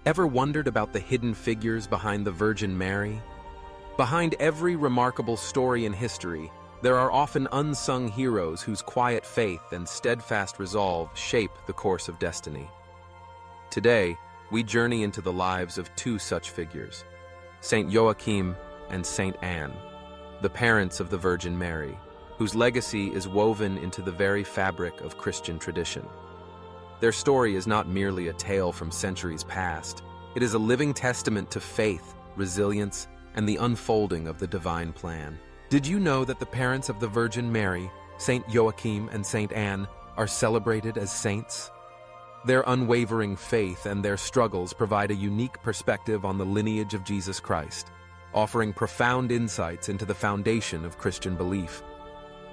Ever wondered about the hidden figures behind the Virgin Mary? Behind every remarkable story in history, there are often unsung heroes whose quiet faith and steadfast resolve shape the course of destiny. Today, we journey into the lives of two such figures, St. Joachim and St. Anne, the parents of the Virgin Mary, whose legacy is woven into the very fabric of Christian tradition. Their story is not merely a tale from centuries past. It is a living testament to faith, resilience, and the unfolding of the divine plan. Did you know that the parents of the Virgin Mary, St. Joachim and St. Anne, are celebrated as saints? Their unwavering faith and their struggles provide a unique perspective on the lineage of Jesus Christ, offering profound insights into the foundation of Christian belief.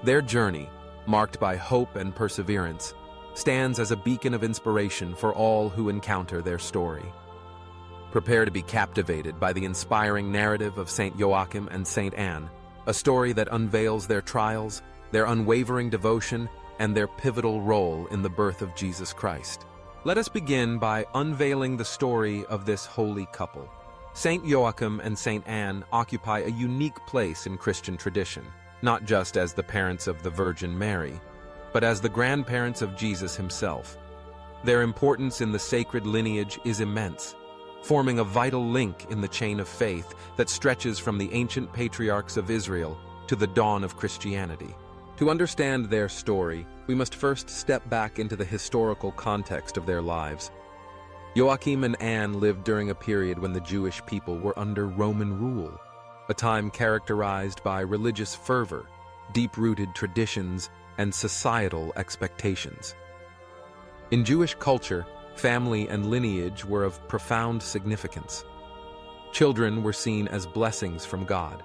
Their journey, marked by hope and perseverance, stands as a beacon of inspiration for all who encounter their story. Prepare to be captivated by the inspiring narrative of St. Joachim and St. Anne, a story that unveils their trials, their unwavering devotion, and their pivotal role in the birth of Jesus Christ. Let us begin by unveiling the story of this holy couple. St. Joachim and St. Anne occupy a unique place in Christian tradition, not just as the parents of the Virgin Mary, but as the grandparents of Jesus himself. Their importance in the sacred lineage is immense, forming a vital link in the chain of faith that stretches from the ancient patriarchs of Israel to the dawn of Christianity. To understand their story, we must first step back into the historical context of their lives. Joachim and Anne lived during a period when the Jewish people were under Roman rule, a time characterized by religious fervor, deep-rooted traditions, and societal expectations. In Jewish culture, family and lineage were of profound significance. Children were seen as blessings from God,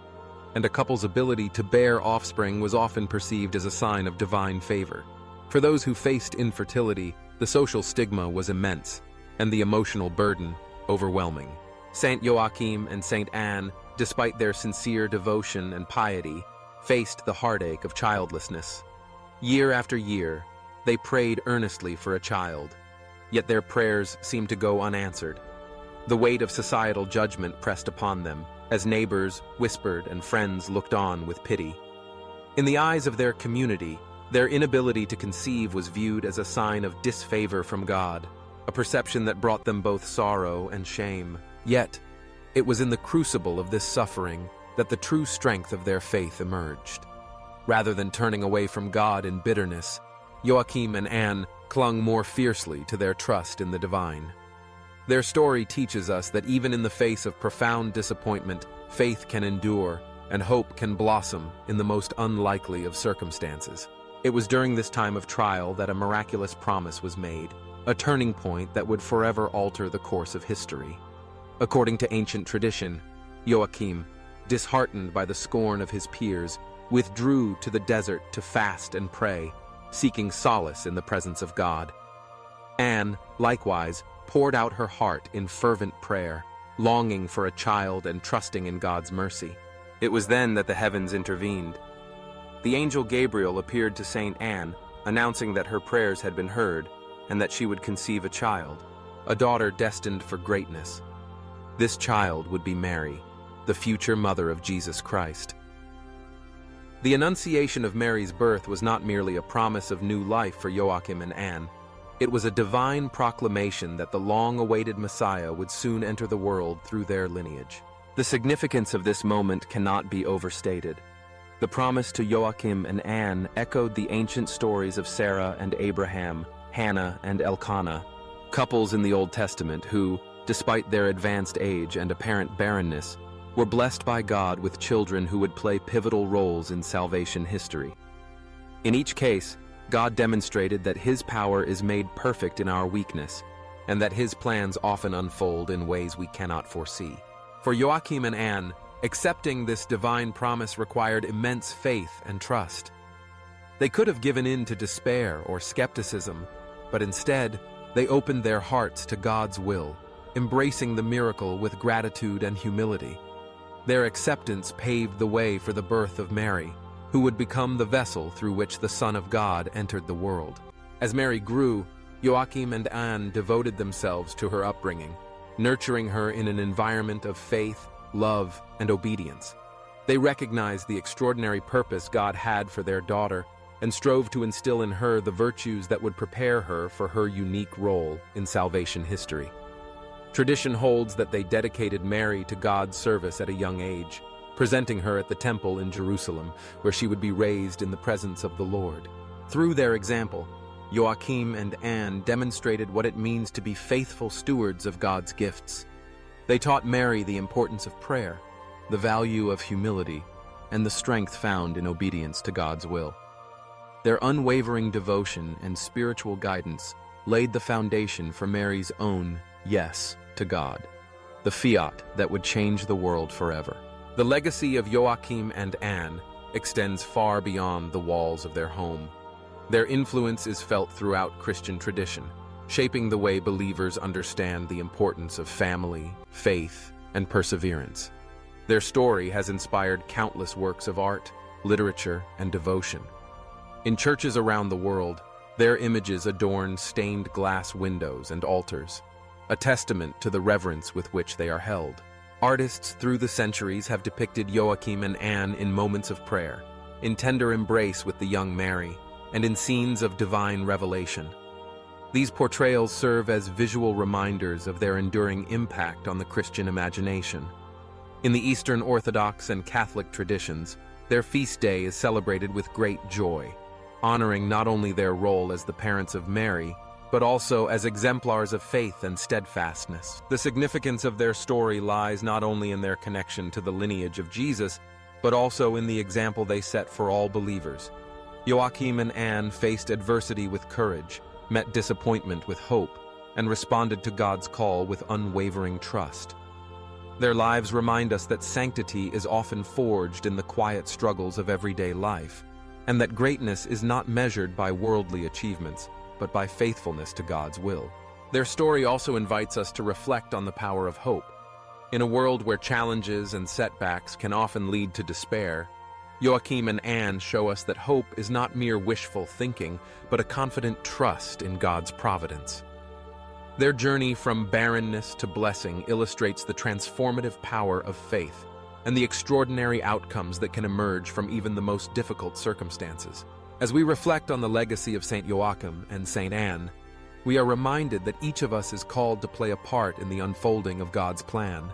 and a couple's ability to bear offspring was often perceived as a sign of divine favor. For those who faced infertility, the social stigma was immense, and the emotional burden overwhelming. St. Joachim and St. Anne, despite their sincere devotion and piety, faced the heartache of childlessness. Year after year, they prayed earnestly for a child, yet their prayers seemed to go unanswered. The weight of societal judgment pressed upon them, as neighbors whispered and friends looked on with pity. In the eyes of their community, their inability to conceive was viewed as a sign of disfavor from God, a perception that brought them both sorrow and shame. Yet, it was in the crucible of this suffering that the true strength of their faith emerged. Rather than turning away from God in bitterness, Joachim and Anne clung more fiercely to their trust in the divine. Their story teaches us that even in the face of profound disappointment, faith can endure and hope can blossom in the most unlikely of circumstances. It was during this time of trial that a miraculous promise was made, a turning point that would forever alter the course of history. According to ancient tradition, Joachim, disheartened by the scorn of his peers, withdrew to the desert to fast and pray, seeking solace in the presence of God. Anne, likewise, poured out her heart in fervent prayer, longing for a child and trusting in God's mercy. It was then that the heavens intervened. The angel Gabriel appeared to St. Anne, announcing that her prayers had been heard and that she would conceive a child, a daughter destined for greatness. This child would be Mary, the future mother of Jesus Christ. The Annunciation of Mary's birth was not merely a promise of new life for Joachim and Anne. It was a divine proclamation that the long-awaited Messiah would soon enter the world through their lineage. The significance of this moment cannot be overstated. The promise to Joachim and Anne echoed the ancient stories of Sarah and Abraham, Hannah and Elkanah, couples in the Old Testament who, despite their advanced age and apparent barrenness, were blessed by God with children who would play pivotal roles in salvation history. In each case, God demonstrated that His power is made perfect in our weakness, and that His plans often unfold in ways we cannot foresee. For Joachim and Anne, accepting this divine promise required immense faith and trust. They could have given in to despair or skepticism, but instead, they opened their hearts to God's will, embracing the miracle with gratitude and humility. Their acceptance paved the way for the birth of Mary, who would become the vessel through which the Son of God entered the world. As Mary grew, Joachim and Anne devoted themselves to her upbringing, nurturing her in an environment of faith, love, and obedience. They recognized the extraordinary purpose God had for their daughter and strove to instill in her the virtues that would prepare her for her unique role in salvation history. Tradition holds that they dedicated Mary to God's service at a young age, presenting her at the temple in Jerusalem, where she would be raised in the presence of the Lord. Through their example, Joachim and Anne demonstrated what it means to be faithful stewards of God's gifts. They taught Mary the importance of prayer, the value of humility, and the strength found in obedience to God's will. Their unwavering devotion and spiritual guidance laid the foundation for Mary's own yes to God, the fiat that would change the world forever. The legacy of Joachim and Anne extends far beyond the walls of their home. Their influence is felt throughout Christian tradition, shaping the way believers understand the importance of family, faith, and perseverance. Their story has inspired countless works of art, literature, and devotion. In churches around the world, their images adorn stained glass windows and altars, a testament to the reverence with which they are held. Artists through the centuries have depicted Joachim and Anne in moments of prayer, in tender embrace with the young Mary, and in scenes of divine revelation. These portrayals serve as visual reminders of their enduring impact on the Christian imagination. In the Eastern Orthodox and Catholic traditions, their feast day is celebrated with great joy, honoring not only their role as the parents of Mary, but also as exemplars of faith and steadfastness. The significance of their story lies not only in their connection to the lineage of Jesus, but also in the example they set for all believers. Joachim and Anne faced adversity with courage, met disappointment with hope, and responded to God's call with unwavering trust. Their lives remind us that sanctity is often forged in the quiet struggles of everyday life, and that greatness is not measured by worldly achievements, but by faithfulness to God's will. Their story also invites us to reflect on the power of hope. In a world where challenges and setbacks can often lead to despair, Joachim and Anne show us that hope is not mere wishful thinking, but a confident trust in God's providence. Their journey from barrenness to blessing illustrates the transformative power of faith and the extraordinary outcomes that can emerge from even the most difficult circumstances. As we reflect on the legacy of St. Joachim and St. Anne, we are reminded that each of us is called to play a part in the unfolding of God's plan.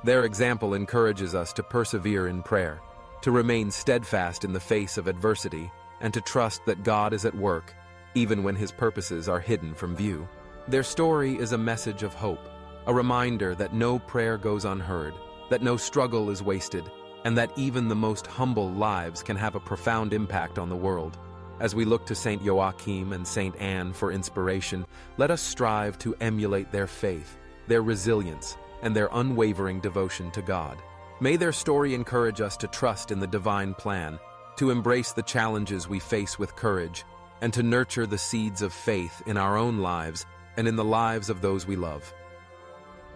Their example encourages us to persevere in prayer, to remain steadfast in the face of adversity, and to trust that God is at work, even when His purposes are hidden from view. Their story is a message of hope, a reminder that no prayer goes unheard, that no struggle is wasted, and that even the most humble lives can have a profound impact on the world. As we look to St. Joachim and St. Anne for inspiration, let us strive to emulate their faith, their resilience, and their unwavering devotion to God. May their story encourage us to trust in the divine plan, to embrace the challenges we face with courage, and to nurture the seeds of faith in our own lives and in the lives of those we love.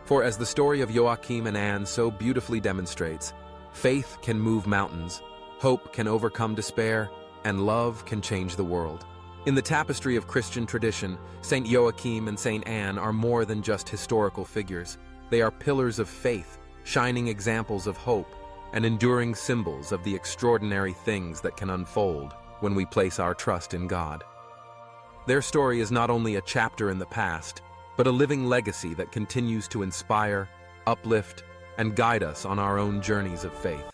For as the story of Joachim and Anne so beautifully demonstrates, faith can move mountains, hope can overcome despair, and love can change the world. In the tapestry of Christian tradition, St. Joachim and St. Anne are more than just historical figures. They are pillars of faith, shining examples of hope, and enduring symbols of the extraordinary things that can unfold when we place our trust in God. Their story is not only a chapter in the past, but a living legacy that continues to inspire, uplift, and guide us on our own journeys of faith.